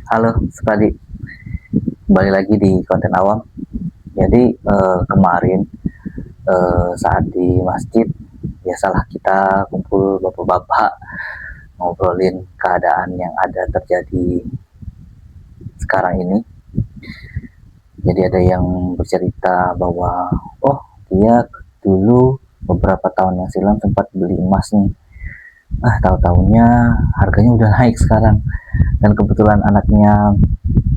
Halo, Supadi. Kembali lagi di konten awam. Jadi kemarin saat di masjid, biasalah kita kumpul bapak-bapak ngobrolin keadaan yang ada terjadi sekarang ini. Jadi ada yang bercerita bahwa, oh dia dulu beberapa tahun yang silam sempat beli emas nih. Tahu-tahunya harganya udah naik sekarang. Dan kebetulan anaknya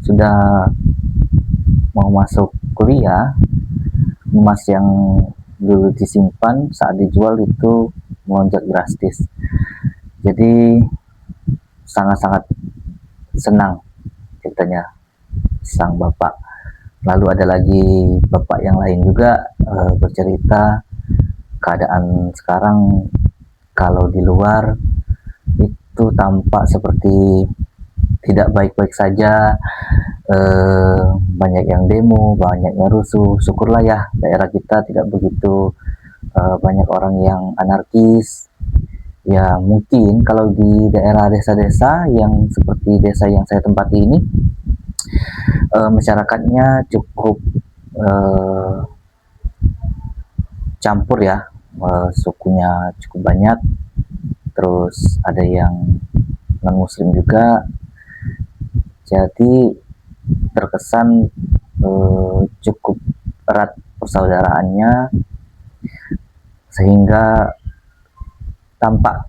sudah mau masuk kuliah, emas yang dulu disimpan saat dijual itu melonjak drastis. Jadi sangat-sangat senang ceritanya sang bapak. Lalu ada lagi bapak yang lain juga bercerita keadaan sekarang kalau di luar itu tampak seperti tidak baik-baik saja. Banyak yang demo, banyak yang rusuh. Syukurlah ya daerah kita tidak begitu banyak orang yang anarkis. Ya mungkin kalau di daerah desa-desa yang seperti desa yang saya tempati ini, masyarakatnya cukup campur ya, sukunya cukup banyak, terus ada yang non muslim juga, jadi terkesan cukup erat persaudaraannya, sehingga tampak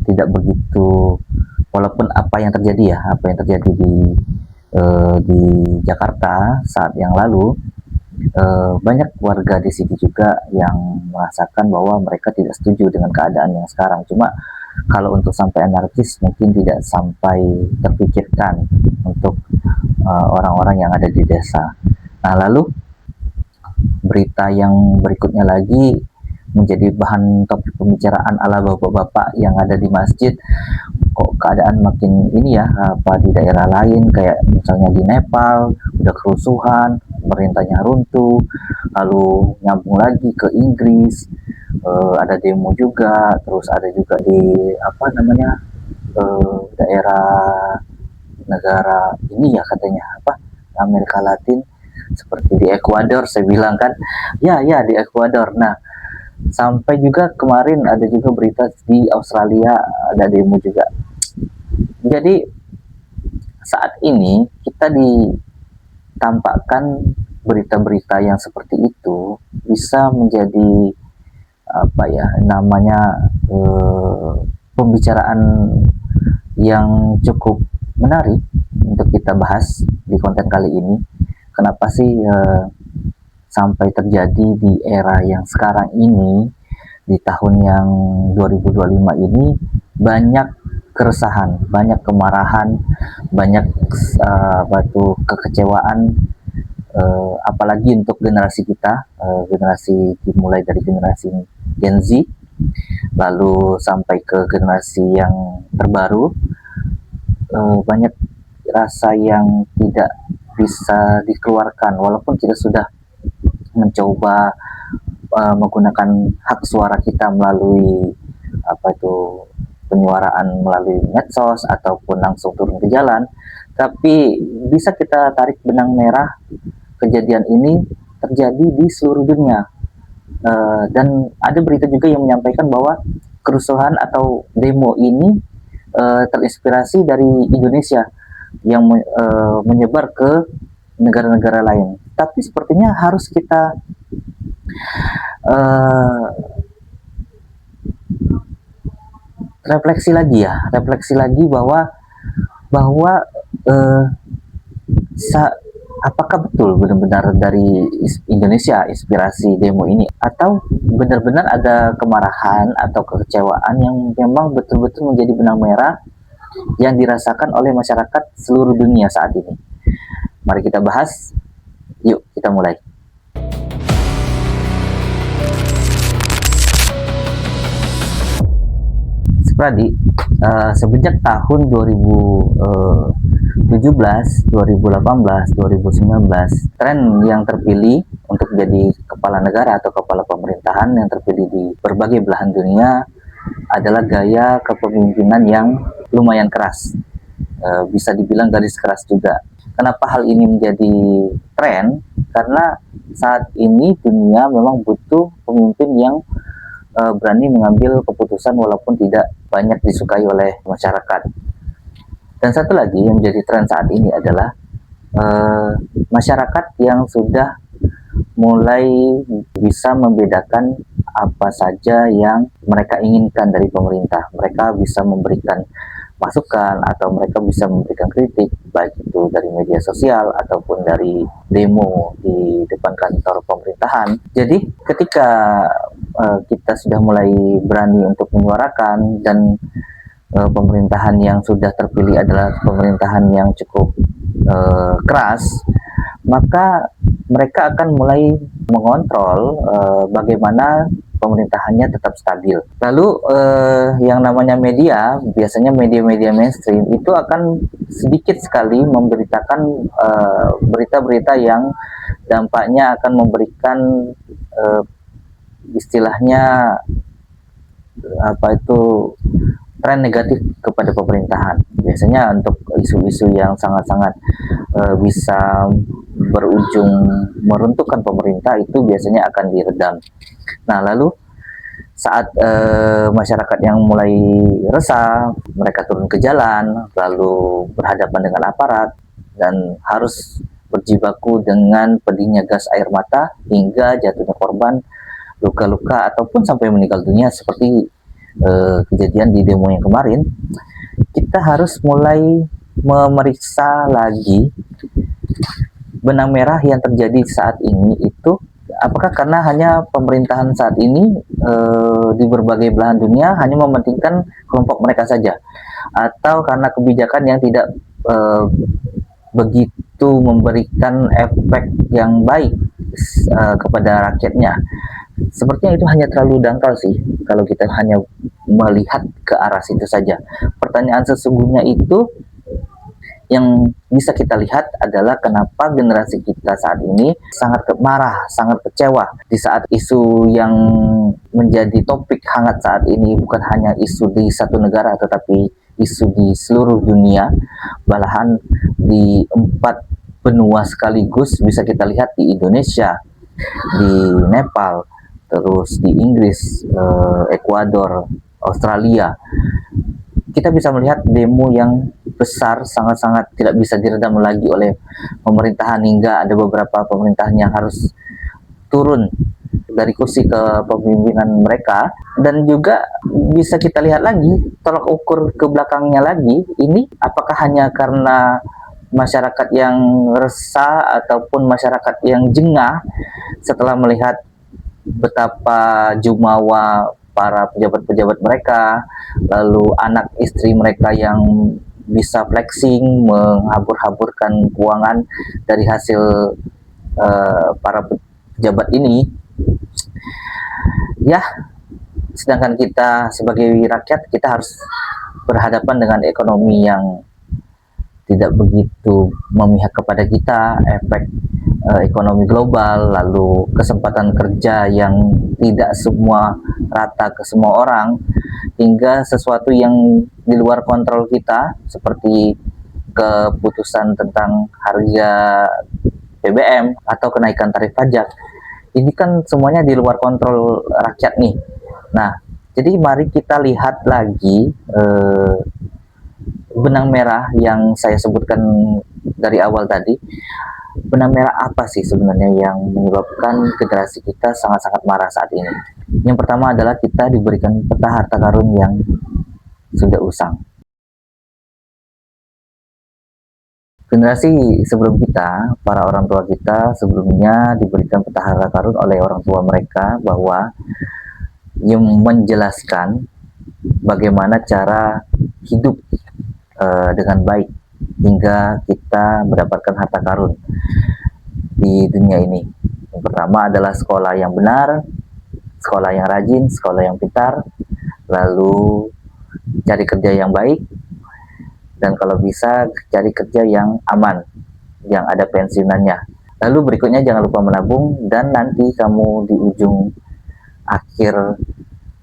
tidak begitu, walaupun apa yang terjadi di Jakarta saat yang lalu, banyak warga di sini juga yang merasakan bahwa mereka tidak setuju dengan keadaan yang sekarang. Cuma kalau untuk sampai anarkis mungkin tidak sampai terpikirkan untuk orang-orang yang ada di desa. Nah, lalu berita yang berikutnya lagi menjadi bahan topik pembicaraan ala bapak-bapak yang ada di masjid. Kok keadaan makin ini ya, apa di daerah lain kayak misalnya di Nepal udah kerusuhan, pemerintahnya runtuh, lalu nyambung lagi ke Inggris, ada demo juga, terus ada juga di apa namanya, daerah negara ini ya katanya apa, Amerika Latin, seperti di Ekuador saya bilang kan, ya di Ekuador. Nah, sampai juga kemarin ada juga berita di Australia ada demo juga. Jadi saat ini kita ditampakkan berita-berita yang seperti itu bisa menjadi apa ya namanya, pembicaraan yang cukup menarik untuk kita bahas di konten kali ini. Kenapa sih sampai terjadi di era yang sekarang ini, di tahun yang 2025 ini, banyak keresahan, banyak kemarahan, banyak kekecewaan, apalagi untuk generasi kita, generasi dimulai dari generasi Gen Z, lalu sampai ke generasi yang terbaru, banyak rasa yang tidak bisa dikeluarkan walaupun kita sudah mencoba menggunakan hak suara kita melalui apa itu, penyuaraan melalui medsos ataupun langsung turun ke jalan, tapi bisa kita tarik benang merah, kejadian ini terjadi di seluruh dunia. Dan ada berita juga yang menyampaikan bahwa kerusuhan atau demo ini terinspirasi dari Indonesia yang menyebar ke negara-negara lain. Tapi sepertinya harus kita refleksi lagi bahwa apakah betul benar-benar dari Indonesia inspirasi demo ini, atau benar-benar ada kemarahan atau kekecewaan yang memang betul-betul menjadi benang merah yang dirasakan oleh masyarakat seluruh dunia saat ini. Mari kita bahas, yuk kita mulai. Pradi, semenjak tahun 2017, 2018, 2019, tren yang terpilih untuk jadi kepala negara atau kepala pemerintahan yang terpilih di berbagai belahan dunia adalah gaya kepemimpinan yang lumayan keras. bisa dibilang garis keras juga. Kenapa hal ini menjadi tren? Karena saat ini dunia memang butuh pemimpin yang berani mengambil keputusan walaupun tidak banyak disukai oleh masyarakat. Dan satu lagi yang menjadi tren saat ini adalah masyarakat yang sudah mulai bisa membedakan apa saja yang mereka inginkan dari pemerintah. Mereka bisa memberikan masukan atau mereka bisa memberikan kritik, baik itu dari media sosial ataupun dari demo di depan kantor pemerintahan. Jadi ketika kita sudah mulai berani untuk menyuarakan dan pemerintahan yang sudah terpilih adalah pemerintahan yang cukup keras, maka mereka akan mulai mengontrol bagaimana pemerintahannya tetap stabil. Lalu yang namanya media, biasanya media-media mainstream itu akan sedikit sekali memberitakan berita-berita yang dampaknya akan memberikan istilahnya apa itu tren negatif kepada pemerintahan. Biasanya untuk isu-isu yang sangat-sangat bisa berujung meruntuhkan pemerintah itu biasanya akan diredam. Nah, lalu saat masyarakat yang mulai resah, mereka turun ke jalan, lalu berhadapan dengan aparat dan harus berjibaku dengan pedihnya gas air mata hingga jatuhnya korban, luka-luka ataupun sampai meninggal dunia seperti kejadian di demo yang kemarin. Kita harus mulai memeriksa lagi benang merah yang terjadi saat ini itu apakah karena hanya pemerintahan saat ini di berbagai belahan dunia hanya mementingkan kelompok mereka saja, atau karena kebijakan yang tidak begitu memberikan efek yang baik kepada rakyatnya. Sepertinya itu hanya terlalu dangkal sih kalau kita hanya melihat ke arah situ saja. Pertanyaan sesungguhnya itu yang bisa kita lihat adalah kenapa generasi kita saat ini sangat marah, sangat kecewa di saat isu yang menjadi topik hangat saat ini bukan hanya isu di satu negara tetapi isu di seluruh dunia, malahan di 4 benua sekaligus. Bisa kita lihat di Indonesia, di Nepal, terus di Inggris, Ekuador, Australia. Kita bisa melihat demo yang besar sangat-sangat tidak bisa diredam lagi oleh pemerintahan, hingga ada beberapa pemerintahan yang harus turun dari kursi kepemimpinan mereka. Dan juga bisa kita lihat lagi tolak ukur ke belakangnya lagi, ini apakah hanya karena masyarakat yang resah ataupun masyarakat yang jengah setelah melihat betapa jumawa para pejabat-pejabat mereka, lalu anak istri mereka yang bisa flexing, menghambur-hamburkan keuangan dari hasil para pejabat ini. Ya, sedangkan kita sebagai rakyat, kita harus berhadapan dengan ekonomi yang tidak begitu memihak kepada kita, efek ekonomi global, lalu kesempatan kerja yang tidak semua rata ke semua orang, hingga sesuatu yang di luar kontrol kita seperti keputusan tentang harga BBM atau kenaikan tarif pajak. Ini kan semuanya di luar kontrol rakyat nih. Nah, jadi mari kita lihat lagi benang merah yang saya sebutkan dari awal tadi. Benang merah apa sih sebenarnya yang menyebabkan generasi kita sangat-sangat marah saat ini? Yang pertama adalah kita diberikan peta harta karun yang sudah usang. Generasi sebelum kita, para orang tua kita sebelumnya diberikan peta harta karun oleh orang tua mereka, bahwa yang menjelaskan bagaimana cara hidup dengan baik hingga kita mendapatkan harta karun di dunia ini. Yang pertama adalah sekolah yang benar, sekolah yang rajin, sekolah yang pintar, lalu cari kerja yang baik, dan kalau bisa cari kerja yang aman, yang ada pensiunannya. Lalu berikutnya jangan lupa menabung, dan nanti kamu di ujung akhir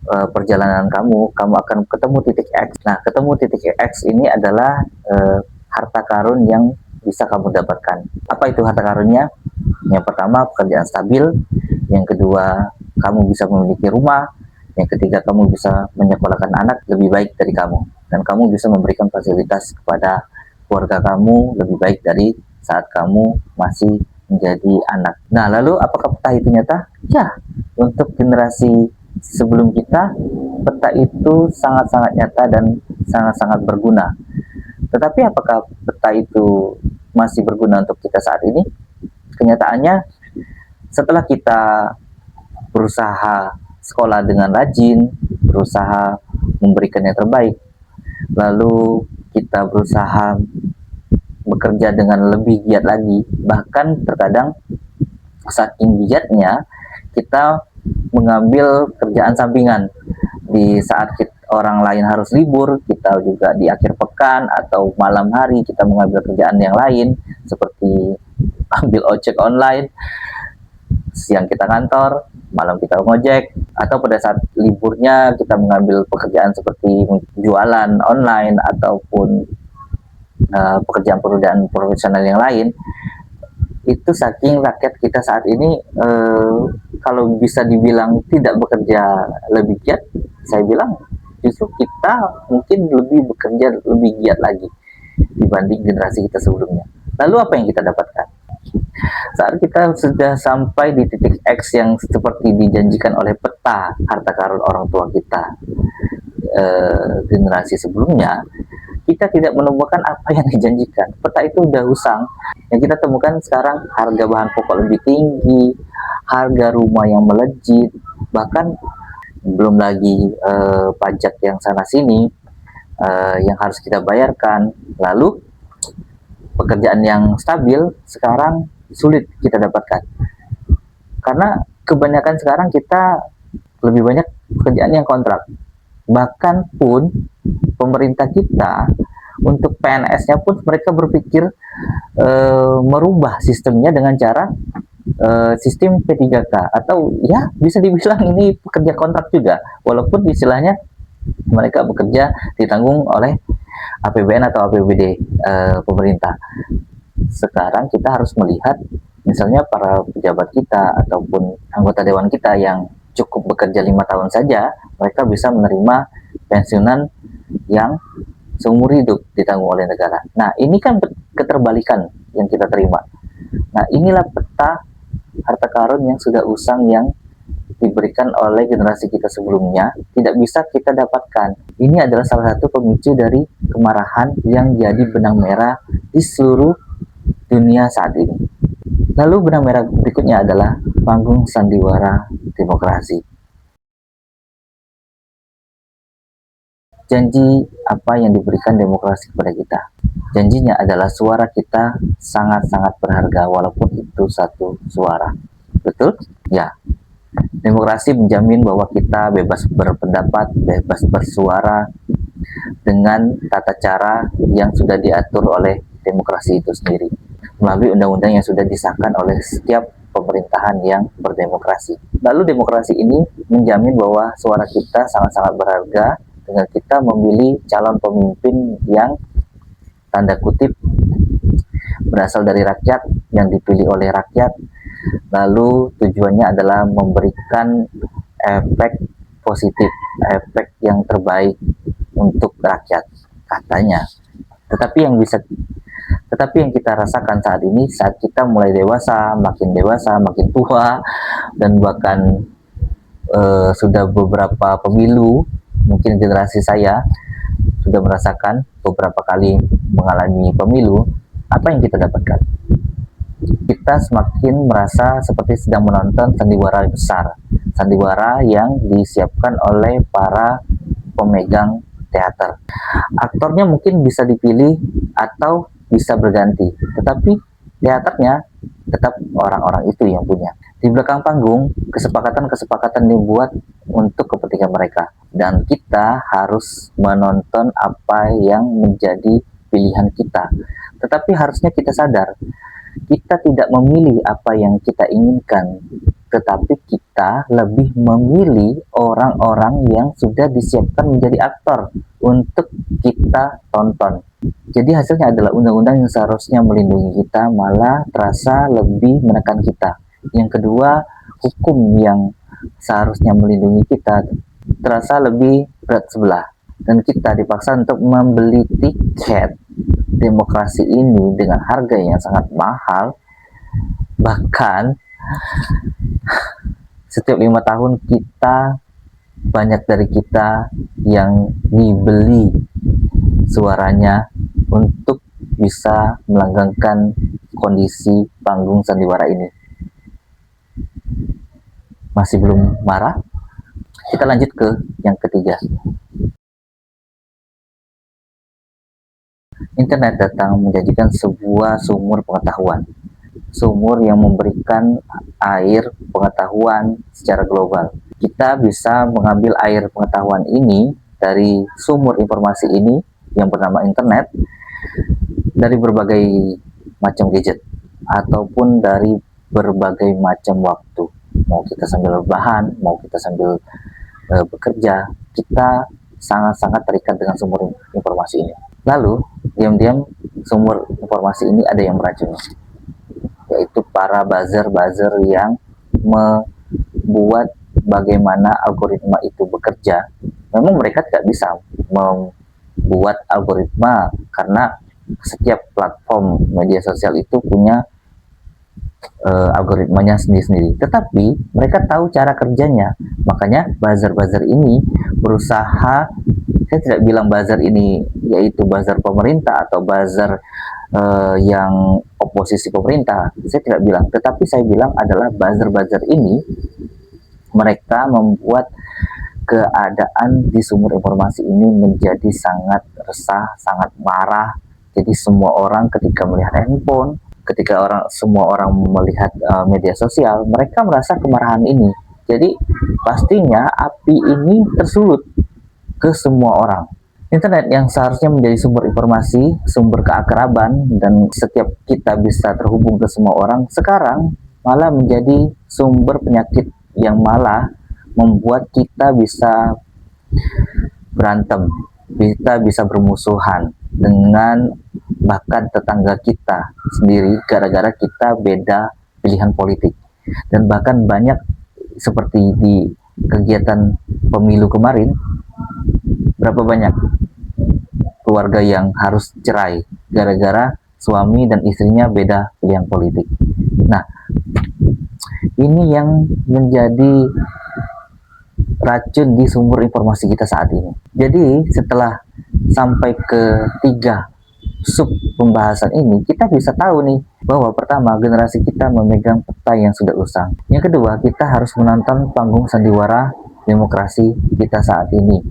perjalanan kamu, kamu akan ketemu titik X. Nah, ketemu titik X ini adalah harta karun yang bisa kamu dapatkan. Apa itu harta karunnya? Yang pertama, pekerjaan stabil. Yang kedua, kamu bisa memiliki rumah. Yang ketiga, kamu bisa menyekolahkan anak lebih baik dari kamu. Dan kamu bisa memberikan fasilitas kepada keluarga kamu lebih baik dari saat kamu masih menjadi anak. Nah, lalu apakah peta itu nyata? Ya, untuk generasi sebelum kita, peta itu sangat-sangat nyata dan sangat-sangat berguna. Tetapi apakah peta itu masih berguna untuk kita saat ini? Kenyataannya, setelah kita berusaha sekolah dengan rajin, berusaha memberikan yang terbaik, lalu kita berusaha bekerja dengan lebih giat lagi, bahkan terkadang saking giatnya kita mengambil kerjaan sampingan di saat orang lain harus libur, kita juga di akhir pekan atau malam hari kita mengambil kerjaan yang lain seperti ambil ojek online, siang kita kantor, malam kita ngojek, atau pada saat liburnya kita mengambil pekerjaan seperti jualan online ataupun pekerjaan-pekerjaan profesional yang lain. Itu saking rakyat kita saat ini kalau bisa dibilang tidak bekerja lebih giat, saya bilang justru kita mungkin lebih bekerja lebih giat lagi dibanding generasi kita sebelumnya. Lalu apa yang kita dapatkan? Saat kita sudah sampai di titik X yang seperti dijanjikan oleh peta harta karun orang tua kita generasi sebelumnya, kita tidak menemukan apa yang dijanjikan. Peta itu udah usang. Yang kita temukan sekarang harga bahan pokok lebih tinggi, harga rumah yang melejit, bahkan belum lagi pajak yang sana sini yang harus kita bayarkan. Lalu pekerjaan yang stabil sekarang sulit kita dapatkan. Karena kebanyakan sekarang kita lebih banyak pekerjaan yang kontrak. Bahkan pun pemerintah kita untuk PNS-nya pun mereka berpikir merubah sistemnya dengan cara sistem P3K, atau ya bisa dibilang ini pekerja kontrak juga, walaupun istilahnya mereka bekerja ditanggung oleh APBN atau APBD pemerintah. Sekarang kita harus melihat misalnya para pejabat kita ataupun anggota dewan kita yang cukup bekerja 5 tahun saja, mereka bisa menerima pensiunan yang seumur hidup ditanggung oleh negara. Nah, ini kan keterbalikan yang kita terima. Nah, inilah peta harta karun yang sudah usang yang diberikan oleh generasi kita sebelumnya, tidak bisa kita dapatkan. Ini adalah salah satu pemicu dari kemarahan yang jadi benang merah di seluruh dunia saat ini. Lalu benang merah berikutnya adalah panggung sandiwara demokrasi. Janji apa yang diberikan demokrasi kepada kita? Janjinya adalah suara kita sangat-sangat berharga walaupun itu satu suara. Betul? Ya. Demokrasi menjamin bahwa kita bebas berpendapat, bebas bersuara dengan tata cara yang sudah diatur oleh demokrasi itu sendiri, melalui undang-undang yang sudah disahkan oleh setiap pemerintahan yang berdemokrasi. Lalu demokrasi ini menjamin bahwa suara kita sangat-sangat berharga dengan kita memilih calon pemimpin yang tanda kutip berasal dari rakyat, yang dipilih oleh rakyat, lalu tujuannya adalah memberikan efek positif, efek yang terbaik untuk rakyat katanya. Tetapi yang kita rasakan saat ini, saat kita mulai dewasa, makin tua, dan bahkan sudah beberapa pemilu, mungkin generasi saya sudah merasakan beberapa kali mengalami pemilu, apa yang kita dapatkan? Kita semakin merasa seperti sedang menonton sandiwara besar, sandiwara yang disiapkan oleh para pemegang teater. Aktornya mungkin bisa dipilih atau bisa berganti, tetapi teaternya tetap orang-orang itu yang punya. Di belakang panggung, kesepakatan-kesepakatan dibuat untuk kepentingan mereka, dan kita harus menonton apa yang menjadi pilihan kita. Tetapi harusnya kita sadar, kita tidak memilih apa yang kita inginkan, tetapi kita kita lebih memilih orang-orang yang sudah disiapkan menjadi aktor untuk kita tonton. Jadi hasilnya adalah undang-undang yang seharusnya melindungi kita malah terasa lebih menekan kita. Yang kedua, hukum yang seharusnya melindungi kita terasa lebih berat sebelah. Dan kita dipaksa untuk membeli tiket demokrasi ini dengan harga yang sangat mahal. Bahkan setiap 5 tahun banyak dari kita yang dibeli suaranya untuk bisa melanggengkan kondisi panggung sandiwara ini. Masih belum marah? Kita lanjut ke yang ketiga. Internet datang menjadikan sebuah sumur pengetahuan. Sumur yang memberikan air pengetahuan secara global. Kita bisa mengambil air pengetahuan ini dari sumur informasi ini yang bernama internet dari berbagai macam gadget ataupun dari berbagai macam waktu. Mau kita sambil rebahan, mau kita sambil bekerja, kita sangat-sangat terikat dengan sumur informasi ini. Lalu, diam-diam sumur informasi ini ada yang meracuni, yaitu para buzzer-buzzer yang membuat bagaimana algoritma itu bekerja. Memang mereka tidak bisa membuat algoritma karena setiap platform media sosial itu punya algoritmanya sendiri-sendiri. Tetapi mereka tahu cara kerjanya. Makanya buzzer-buzzer ini berusaha, saya tidak bilang buzzer ini yaitu buzzer pemerintah atau buzzer yang oposisi pemerintah, saya tidak bilang, tetapi saya bilang adalah buzzer-buzzer ini mereka membuat keadaan di sumur informasi ini menjadi sangat resah, sangat marah. Jadi semua orang ketika melihat handphone, ketika semua orang melihat media sosial, mereka merasa kemarahan ini. Jadi pastinya api ini tersulut ke semua orang. Internet yang seharusnya menjadi sumber informasi, sumber keakraban, dan setiap kita bisa terhubung ke semua orang, sekarang malah menjadi sumber penyakit yang malah membuat kita bisa berantem, kita bisa bermusuhan dengan bahkan tetangga kita sendiri gara-gara kita beda pilihan politik. Dan bahkan banyak seperti di kegiatan pemilu kemarin, berapa banyak keluarga yang harus cerai gara-gara suami dan istrinya beda pilihan politik. Nah, ini yang menjadi racun di sumber informasi kita saat ini. Jadi setelah sampai ke 3 sub pembahasan ini, kita bisa tahu nih bahwa pertama, generasi kita memegang peta yang sudah usang. Yang kedua, kita harus menonton panggung sandiwara demokrasi kita saat ini.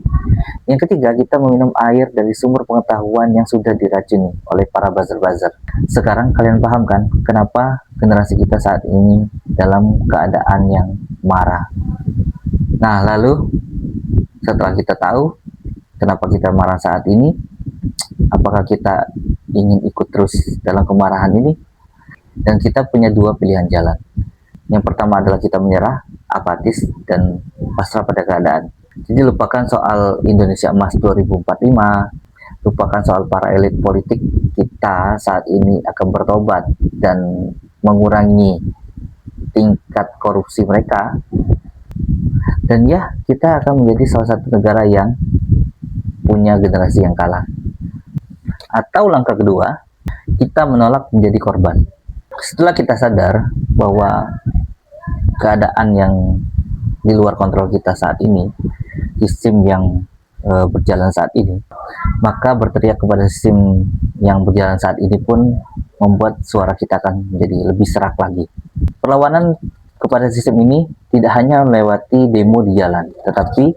Yang ketiga, kita meminum air dari sumber pengetahuan yang sudah diracuni oleh para buzzer-buzzer. Sekarang kalian paham kan kenapa generasi kita saat ini dalam keadaan yang marah? Nah, lalu setelah kita tahu kenapa kita marah saat ini, apakah kita ingin ikut terus dalam kemarahan ini? Dan kita punya 2 pilihan jalan. Yang pertama adalah kita menyerah, apatis, dan pasrah pada keadaan. Jadi lupakan soal Indonesia Emas 2045, lupakan soal para elit politik kita saat ini akan bertobat dan mengurangi tingkat korupsi mereka. Dan ya, kita akan menjadi salah satu negara yang punya generasi yang kalah. Atau langkah kedua, kita menolak menjadi korban. Setelah kita sadar bahwa keadaan yang di luar kontrol kita saat ini, sistem yang berjalan saat ini, maka berteriak kepada sistem yang berjalan saat ini pun membuat suara kita akan menjadi lebih serak lagi. Perlawanan kepada sistem ini tidak hanya melewati demo di jalan, tetapi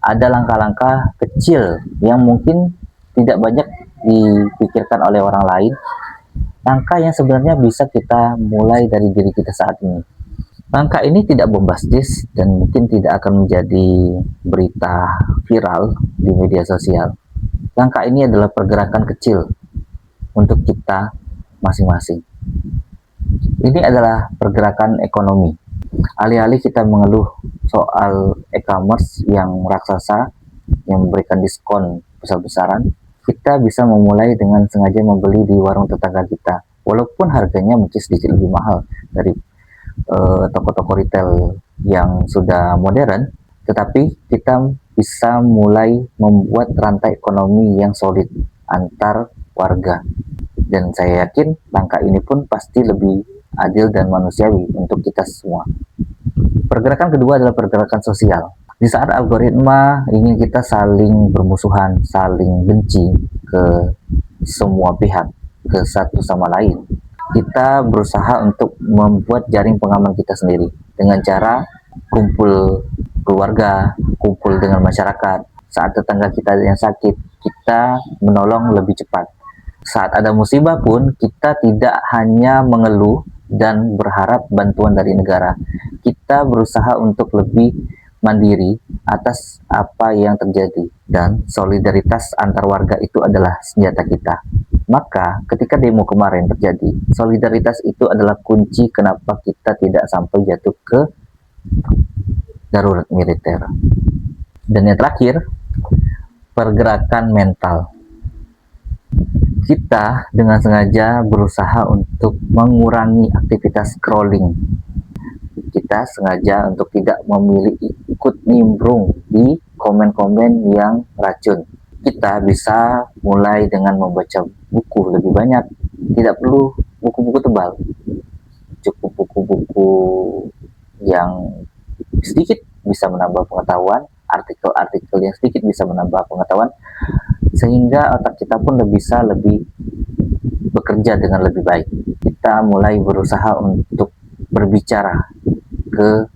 ada langkah-langkah kecil yang mungkin tidak banyak dipikirkan oleh orang lain, langkah yang sebenarnya bisa kita mulai dari diri kita saat ini. Langkah ini tidak bombastis dan mungkin tidak akan menjadi berita viral di media sosial. Langkah ini adalah pergerakan kecil untuk kita masing-masing. Ini adalah pergerakan ekonomi. Alih-alih kita mengeluh soal e-commerce yang raksasa, yang memberikan diskon besar-besaran, kita bisa memulai dengan sengaja membeli di warung tetangga kita. Walaupun harganya mungkin sedikit lebih mahal dari toko-toko retail yang sudah modern, tetapi kita bisa mulai membuat rantai ekonomi yang solid antar warga. Dan saya yakin langkah ini pun pasti lebih adil dan manusiawi untuk kita semua. Pergerakan kedua adalah pergerakan sosial. Di saat algoritma ingin kita saling bermusuhan, saling benci ke semua pihak, ke satu sama lain, kita berusaha untuk membuat jaring pengaman kita sendiri dengan cara kumpul keluarga, kumpul dengan masyarakat. Saat tetangga kita yang sakit, kita menolong lebih cepat. Saat ada musibah pun, kita tidak hanya mengeluh dan berharap bantuan dari negara. Kita berusaha untuk lebih mandiri atas apa yang terjadi, dan solidaritas antar warga itu adalah senjata kita. Maka ketika demo kemarin terjadi, solidaritas itu adalah kunci kenapa kita tidak sampai jatuh ke darurat militer. Dan yang terakhir, pergerakan mental. Kita dengan sengaja berusaha untuk mengurangi aktivitas scrolling. Kita sengaja untuk tidak memilih ikut nimbrung di komen-komen yang racun. Kita bisa mulai dengan membaca buku lebih banyak. Tidak perlu buku-buku tebal, cukup buku-buku yang sedikit bisa menambah pengetahuan, artikel-artikel yang sedikit bisa menambah pengetahuan, sehingga otak kita pun bisa lebih bekerja dengan lebih baik. Kita mulai berusaha untuk berbicara ke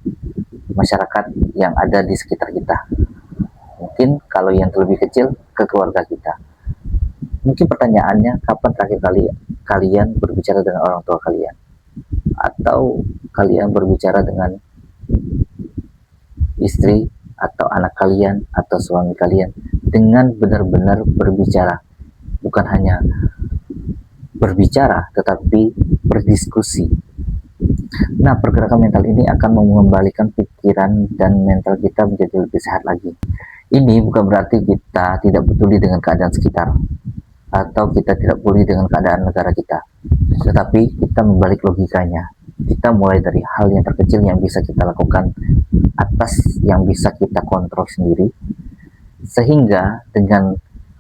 masyarakat yang ada di sekitar kita. Mungkin kalau yang lebih kecil, ke keluarga kita. Mungkin pertanyaannya, kapan terakhir kali kalian berbicara dengan orang tua kalian? Atau kalian berbicara dengan istri atau anak kalian atau suami kalian dengan benar-benar berbicara, bukan hanya berbicara tetapi berdiskusi. Nah, pergerakan mental ini akan mengembalikan pikiran dan mental kita menjadi lebih sehat lagi. Ini bukan berarti kita tidak peduli dengan keadaan sekitar atau kita tidak peduli dengan keadaan negara kita, tetapi kita membalik logikanya. Kita mulai dari hal yang terkecil yang bisa kita lakukan atas yang bisa kita kontrol sendiri, sehingga dengan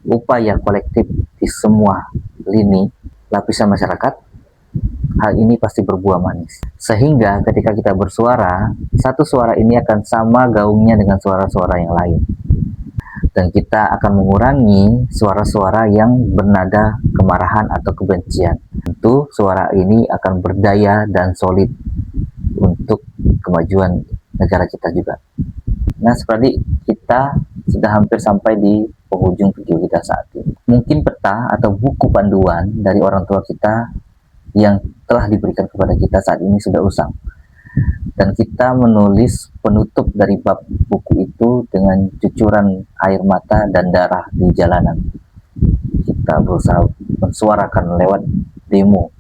upaya kolektif di semua lini lapisan masyarakat, hal ini pasti berbuah manis. Sehingga ketika kita bersuara, satu suara ini akan sama gaungnya dengan suara-suara yang lain, dan kita akan mengurangi suara-suara yang bernada kemarahan atau kebencian. Tentu suara ini akan berdaya dan solid untuk kemajuan negara kita juga. Nah, seperti kita sudah hampir sampai di penghujung video kita saat ini. Mungkin peta atau buku panduan dari orang tua kita yang telah diberikan kepada kita saat ini sudah usang, dan kita menulis penutup dari bab buku itu dengan cucuran air mata dan darah di jalanan. Kita berusaha mensuarakan lewat demo,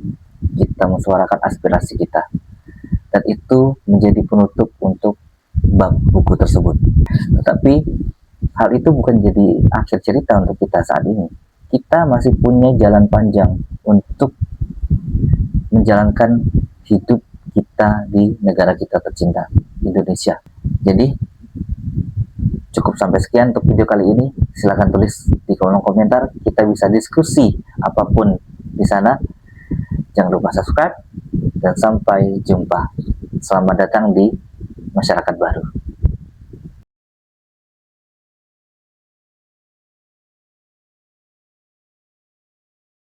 kita mensuarakan aspirasi kita, dan itu menjadi penutup untuk bab buku tersebut. Tetapi hal itu bukan jadi akhir cerita untuk kita saat ini. Kita masih punya jalan panjang untuk menjalankan hidup kita di negara kita tercinta, Indonesia. Jadi cukup sampai sekian untuk video kali ini. Silahkan tulis di kolom komentar, kita bisa diskusi apapun di sana. Jangan lupa subscribe, dan sampai jumpa. Selamat datang di Masyarakat Baru.